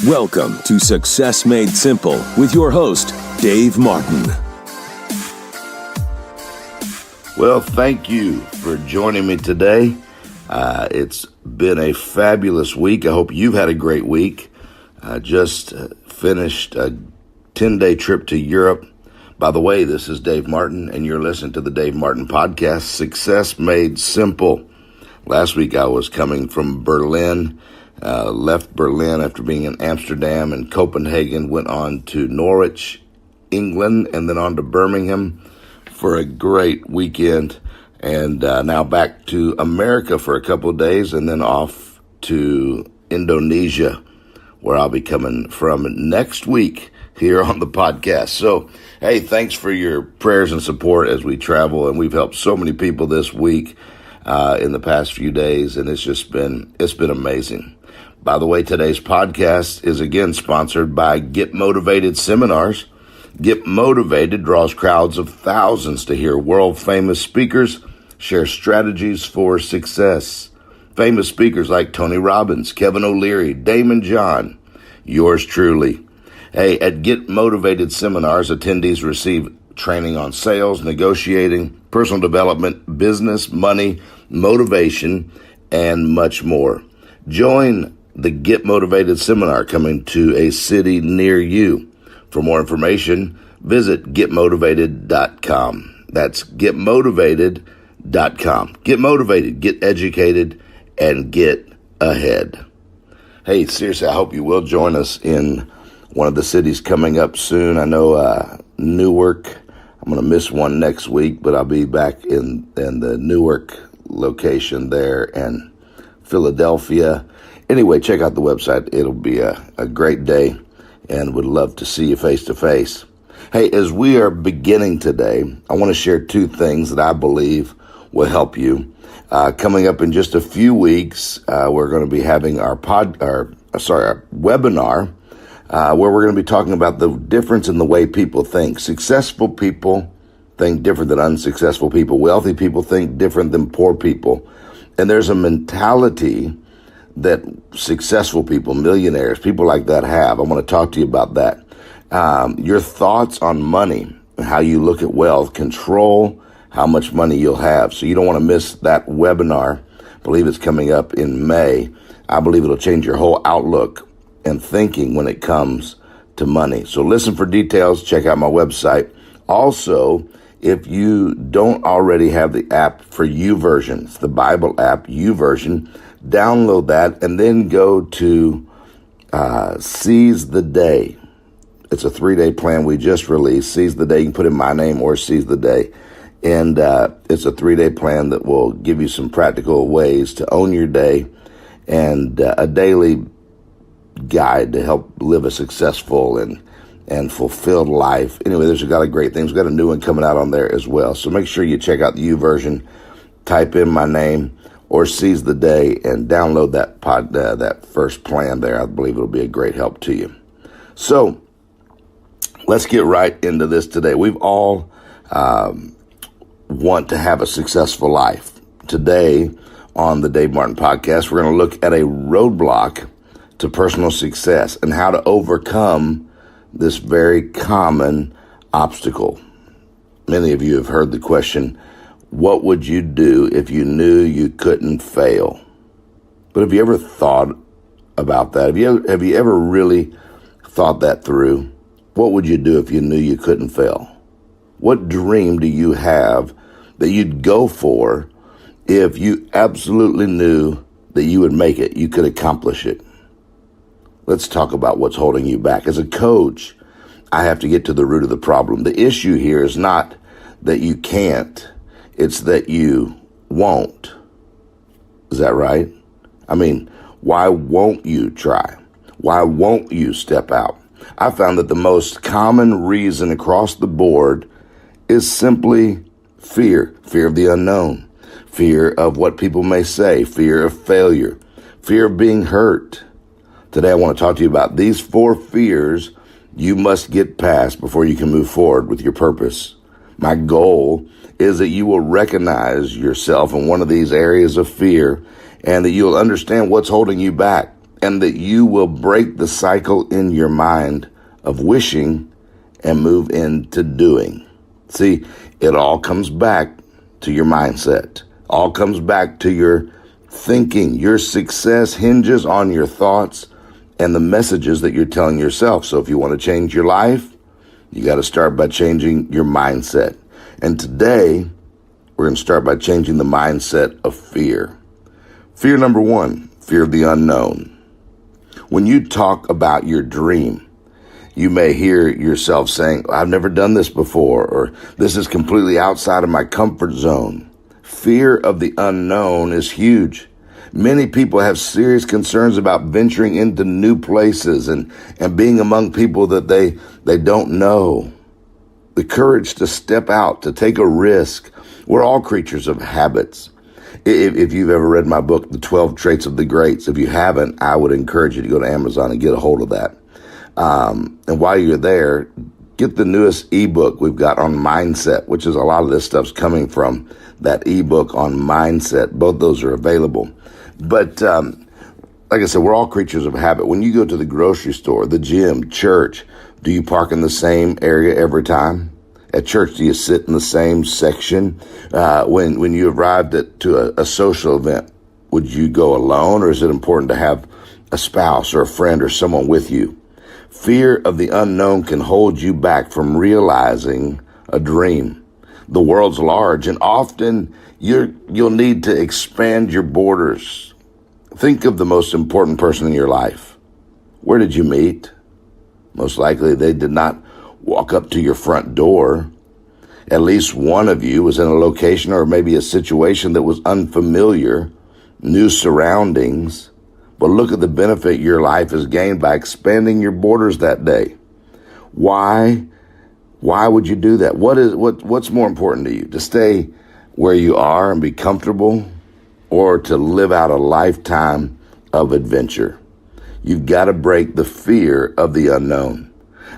Welcome to Success Made Simple with your host, Dave Martin. Well, thank you for joining me today. It's been a fabulous week. I hope you've had a great week. I just finished a 10-day trip to Europe. By the way, this is Dave Martin, and you're listening to the Dave Martin Podcast, Success Made Simple. Last week I was coming from Berlin, left Berlin after being in Amsterdam and Copenhagen, went on to Norwich, England, and then on to Birmingham for a great weekend. And now back to America for a couple of days and then off to Indonesia, where I'll be coming from next week here on the podcast. So, hey, thanks for your prayers and support as we travel. And we've helped so many people this week in the past few days. And it's been amazing. By the way, today's podcast is again sponsored by Get Motivated Seminars. Get Motivated draws crowds of thousands to hear world-famous speakers share strategies for success. Famous speakers like Tony Robbins, Kevin O'Leary, Damon John, yours truly. Hey, at Get Motivated Seminars, attendees receive training on sales, negotiating, personal development, business, money, motivation, and much more. Join the Get Motivated Seminar coming to a city near you. For more information, visit getmotivated.com. That's getmotivated.com. Get motivated, get educated, and get ahead. Hey, seriously, I hope you will join us in one of the cities coming up soon. I know Newark. I'm going to miss one next week, but I'll be back in the Newark location there and Philadelphia. Anyway, check out the website. It'll be a great day and would love to see you face to face. Hey, as we are beginning today, I want to share two things that I believe will help you. Coming up in just a few weeks, we're going to be having our webinar where we're going to be talking about the difference in the way people think. Successful people think different than unsuccessful people. Wealthy people think different than poor people. And there's a mentality that successful people, millionaires, people like that have. I want to talk to you about that. Your thoughts on money and how you look at wealth control how much money you'll have. So you don't want to miss that webinar. I believe it's coming up in May. I believe it'll change your whole outlook and thinking when it comes to money. So listen for details. Check out my website. Also, if you don't already have the app for YouVersion, it's the Bible app, YouVersion, download that and then go to Seize the Day. It's a 3-day plan we just released. Seize the Day. You can put in my name or Seize the Day. And it's a 3-day plan that will give you some practical ways to own your day and a daily guide to help live a successful and fulfilled life. Anyway, there's a lot of great things. We've got a new one coming out on there as well. So make sure you check out the YouVersion. Type in my name or Seize the Day and download that first plan there. I believe it'll be a great help to you. So let's get right into this today. We've all want to have a successful life. Today on the Dave Martin Podcast, we're going to look at a roadblock to personal success and how to overcome this very common obstacle. Many of you have heard the question, what would you do if you knew you couldn't fail? But have you ever thought about that? Have you ever really thought that through? What would you do if you knew you couldn't fail? What dream do you have that you'd go for if you absolutely knew that you would make it, you could accomplish it? Let's talk about what's holding you back. As a coach, I have to get to the root of the problem. The issue here is not that you can't, it's that you won't. Is that right? I mean, why won't you try? Why won't you step out? I found that the most common reason across the board is simply fear. Fear of the unknown. Fear of what people may say. Fear of failure. Fear of being hurt. Today I want to talk to you about these 4 fears you must get past before you can move forward with your purpose. My goal is that you will recognize yourself in one of these areas of fear and that you'll understand what's holding you back and that you will break the cycle in your mind of wishing and move into doing. See, it all comes back to your mindset. All comes back to your thinking. Your success hinges on your thoughts and the messages that you're telling yourself. So if you want to change your life, you got to start by changing your mindset. And today, we're going to start by changing the mindset of fear. Fear number one, fear of the unknown. When you talk about your dream, you may hear yourself saying, I've never done this before, or this is completely outside of my comfort zone. Fear of the unknown is huge. Many people have serious concerns about venturing into new places and being among people that they don't know. The courage to step out, to take a risk. We're all creatures of habits. If you've ever read my book, The 12 Traits of the Greats, if you haven't, I would encourage you to go to Amazon and get a hold of that. And while you're there, get the newest ebook we've got on mindset, which is a lot of this stuff's coming from that ebook on mindset. Both those are available. But like I said, we're all creatures of habit. When you go to the grocery store, the gym, church, do you park in the same area every time? At church, do you sit in the same section? When you arrived to a social event, would you go alone, or is it important to have a spouse or a friend or someone with you? Fear of the unknown can hold you back from realizing a dream. The world's large, and often you'll need to expand your borders. Think of the most important person in your life. Where did you meet? Most likely they did not walk up to your front door. At least one of you was in a location or maybe a situation that was unfamiliar, new surroundings. But look at the benefit your life has gained by expanding your borders that day. Why would you do that? What's more important to you? To stay where you are and be comfortable, or to live out a lifetime of adventure? You've got to break the fear of the unknown.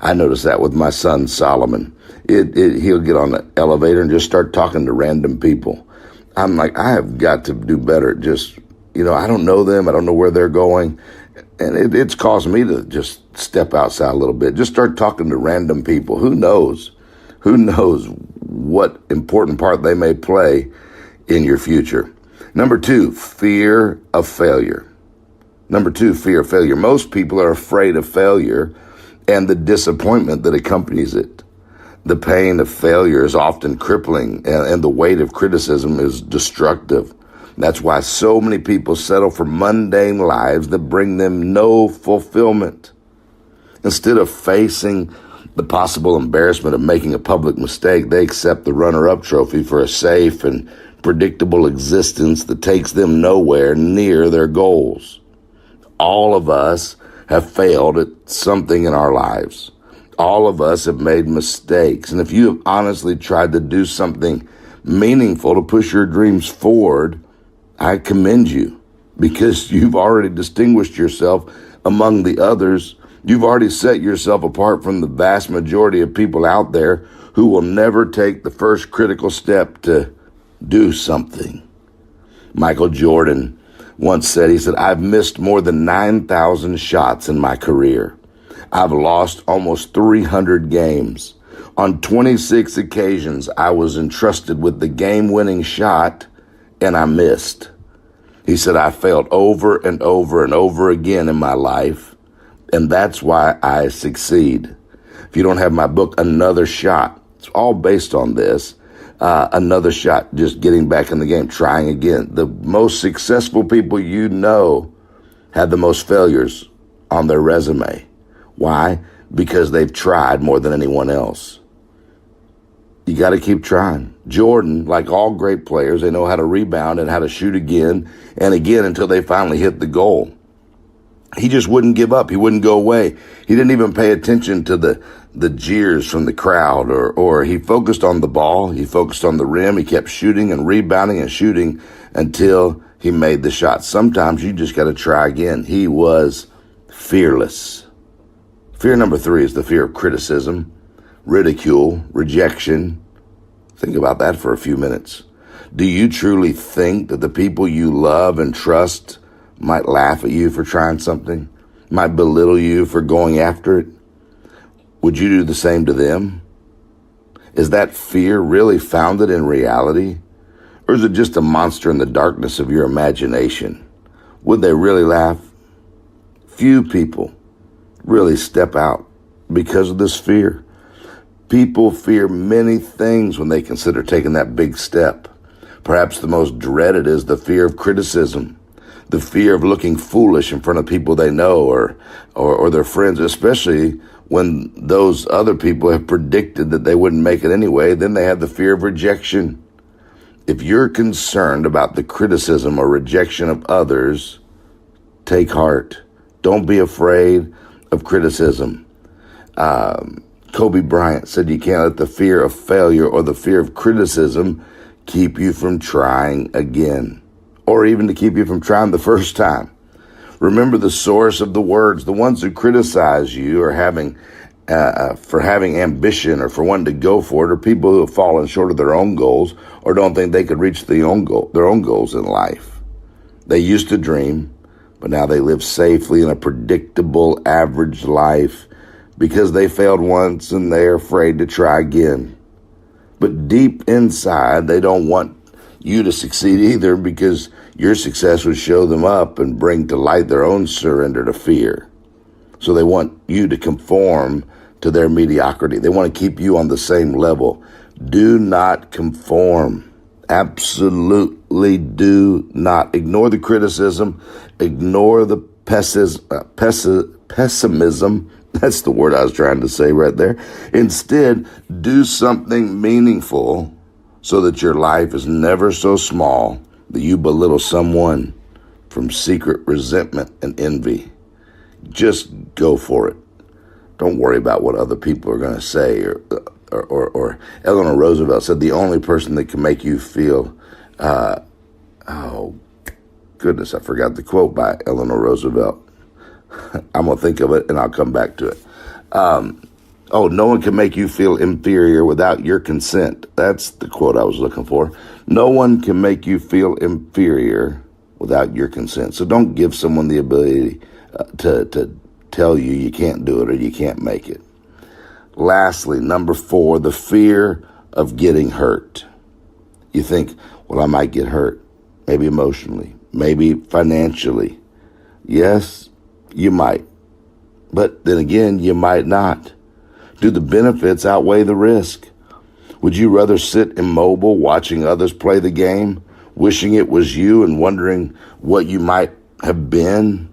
I noticed that with my son, Solomon. He'll get on the elevator and just start talking to random people. I'm like, I have got to do better. Just, I don't know them. I don't know where they're going. And it's caused me to just step outside a little bit. Just start talking to random people. Who knows? Who knows what important part they may play in your future? Number two, fear of failure. Number two, fear of failure. Most people are afraid of failure and the disappointment that accompanies it. The pain of failure is often crippling, and the weight of criticism is destructive. That's why so many people settle for mundane lives that bring them no fulfillment. Instead of facing the possible embarrassment of making a public mistake, they accept the runner-up trophy for a safe and predictable existence that takes them nowhere near their goals. All of us have failed at something in our lives. All of us have made mistakes. And if you have honestly tried to do something meaningful to push your dreams forward, I commend you, because you've already distinguished yourself among the others. You've already set yourself apart from the vast majority of people out there who will never take the first critical step to do something. Michael Jordan once said, I've missed more than 9,000 shots in my career. I've lost almost 300 games. On 26 occasions, I was entrusted with the game-winning shot, and I missed. He said, I failed over and over and over again in my life, and that's why I succeed. If you don't have my book, Another Shot, it's all based on this. Another shot, just getting back in the game, trying again. The most successful people you know had the most failures on their resume. Why? Because they've tried more than anyone else. You got to keep trying. Jordan, like all great players, they know how to rebound and how to shoot again and again until they finally hit the goal. He just wouldn't give up. He wouldn't go away. He didn't even pay attention to the jeers from the crowd, or he focused on the ball. He focused on the rim. He kept shooting and rebounding and shooting until he made the shot. Sometimes you just got to try again. He was fearless. Fear number three is the fear of criticism, ridicule, rejection. Think about that for a few minutes. Do you truly think that the people you love and trust might laugh at you for trying something, might belittle you for going after it, would you do the same to them? Is that fear really founded in reality? Or is it just a monster in the darkness of your imagination? Would they really laugh? Few people really step out because of this fear. People fear many things when they consider taking that big step. Perhaps the most dreaded is the fear of criticism, the fear of looking foolish in front of people they know or their friends, especially when those other people have predicted that they wouldn't make it anyway. Then they have the fear of rejection. If you're concerned about the criticism or rejection of others, take heart. Don't be afraid of criticism. Kobe Bryant said you can't let the fear of failure or the fear of criticism keep you from trying again, or even to keep you from trying the first time. Remember the source of the words. The ones who criticize you or for having ambition or for wanting to go for it are people who have fallen short of their own goals or don't think they could reach their own goals in life. They used to dream, but now they live safely in a predictable, average life because they failed once and they're afraid to try again. But deep inside, they don't want you to succeed either because your success would show them up and bring to light their own surrender to fear. So they want you to conform to their mediocrity. They want to keep you on the same level. Do not conform. Absolutely do not. Ignore the criticism. Ignore the pessimism. That's the word I was trying to say right there. Instead, do something meaningful so that your life is never so small that you belittle someone from secret resentment and envy. Just go for it. Don't worry about what other people are going to say. Or Eleanor Roosevelt said the only person that can make you feel, oh goodness, I forgot the quote by Eleanor Roosevelt. I'm going to think of it and I'll come back to it. No one can make you feel inferior without your consent. That's the quote I was looking for. No one can make you feel inferior without your consent. So don't give someone the ability to tell you you can't do it or you can't make it. Lastly, number 4, the fear of getting hurt. You think, well, I might get hurt, maybe emotionally, maybe financially. Yes, you might. But then again, you might not. Do the benefits outweigh the risk? Would you rather sit immobile watching others play the game, wishing it was you and wondering what you might have been?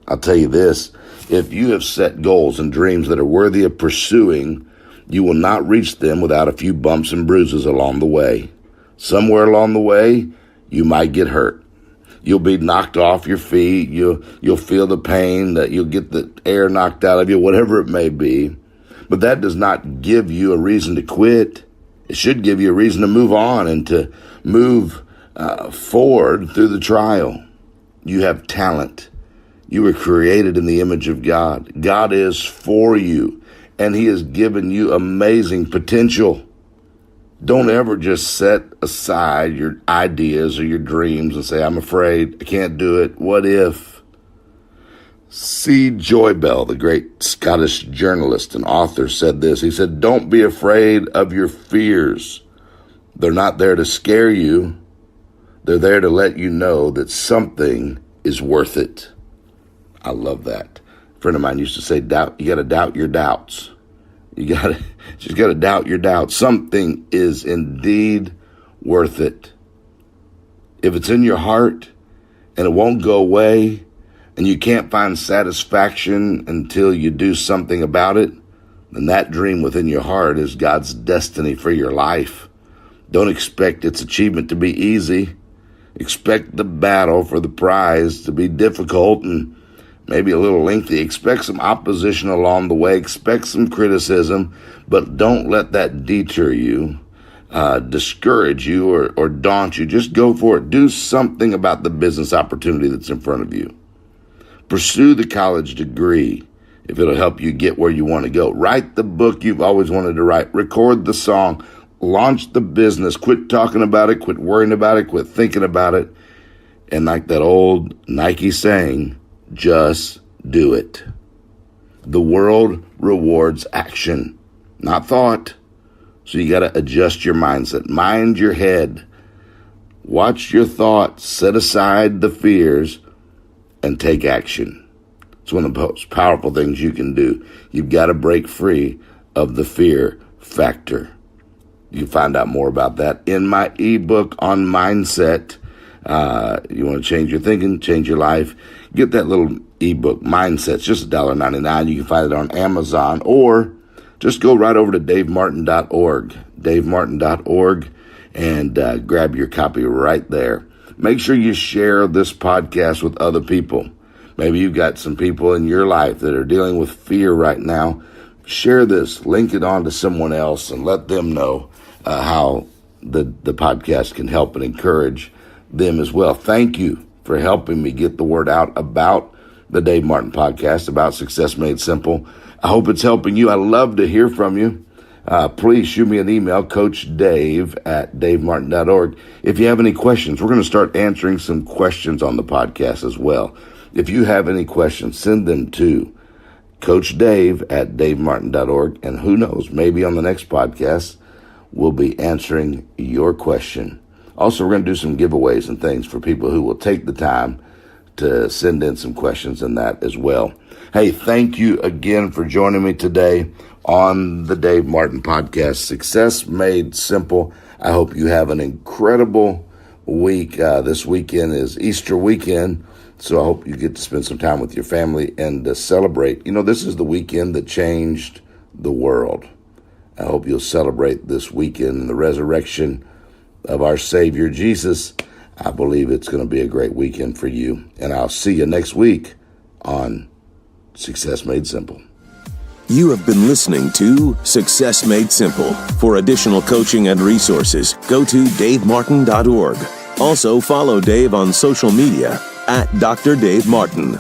I'll tell you this, if you have set goals and dreams that are worthy of pursuing, you will not reach them without a few bumps and bruises along the way. Somewhere along the way, you might get hurt. You'll be knocked off your feet. You'll feel the pain, that you'll get the air knocked out of you, whatever it may be. But that does not give you a reason to quit. It should give you a reason to move on and to move forward through the trial. You have talent. You were created in the image of God. God is for you, and He has given you amazing potential. Don't ever just set aside your ideas or your dreams and say, I'm afraid, I can't do it. What if? C. Joybell, the great Scottish journalist and author, said this. He said, don't be afraid of your fears. They're not there to scare you. They're there to let you know that something is worth it. I love that. A friend of mine used to say, you got to doubt your doubts. You just got to doubt your doubts. Something is indeed worth it. If it's in your heart and it won't go away and you can't find satisfaction until you do something about it, then that dream within your heart is God's destiny for your life. Don't expect its achievement to be easy. Expect the battle for the prize to be difficult and maybe a little lengthy. Expect some opposition along the way. Expect some criticism, but don't let that deter you, discourage you, or daunt you. Just go for it. Do something about the business opportunity that's in front of you. Pursue the college degree if it'll help you get where you want to go. Write the book you've always wanted to write. Record the song. Launch the business. Quit talking about it. Quit worrying about it. Quit thinking about it. And like that old Nike saying, just do it. The world rewards action, not thought. So you got to adjust your mindset. Mind your head. Watch your thoughts. Set aside the fears and take action. It's one of the most powerful things you can do. You've got to break free of the fear factor. You can find out more about that in my ebook on mindset. You want to change your thinking, change your life. Get that little ebook, Mindset. It's just $1.99. You can find it on Amazon, or just go right over to davemartin.org, davemartin.org, and grab your copy right there. Make sure you share this podcast with other people. Maybe you've got some people in your life that are dealing with fear right now. Share this, link it on to someone else, and let them know how the podcast can help and encourage them as well. Thank you for helping me get the word out about the Dave Martin Podcast, about Success Made Simple. I hope it's helping you. I love to hear from you. Please shoot me an email, coachdave@davemartin.org. If you have any questions, we're going to start answering some questions on the podcast as well. If you have any questions, send them to coachdave@davemartin.org. And who knows, maybe on the next podcast, we'll be answering your question. Also, we're going to do some giveaways and things for people who will take the time to send in some questions and that as well. Hey, thank you again for joining me today on the Dave Martin Podcast, Success Made Simple. I hope you have an incredible week. This weekend is Easter weekend, so I hope you get to spend some time with your family and to celebrate. You know, this is the weekend that changed the world. I hope you'll celebrate this weekend and the resurrection of our Savior Jesus. I believe it's going to be a great weekend for you. And I'll see you next week on Success Made Simple. You have been listening to Success Made Simple. For additional coaching and resources, go to davemartin.org. Also, follow Dave on social media @Dr. Dave Martin.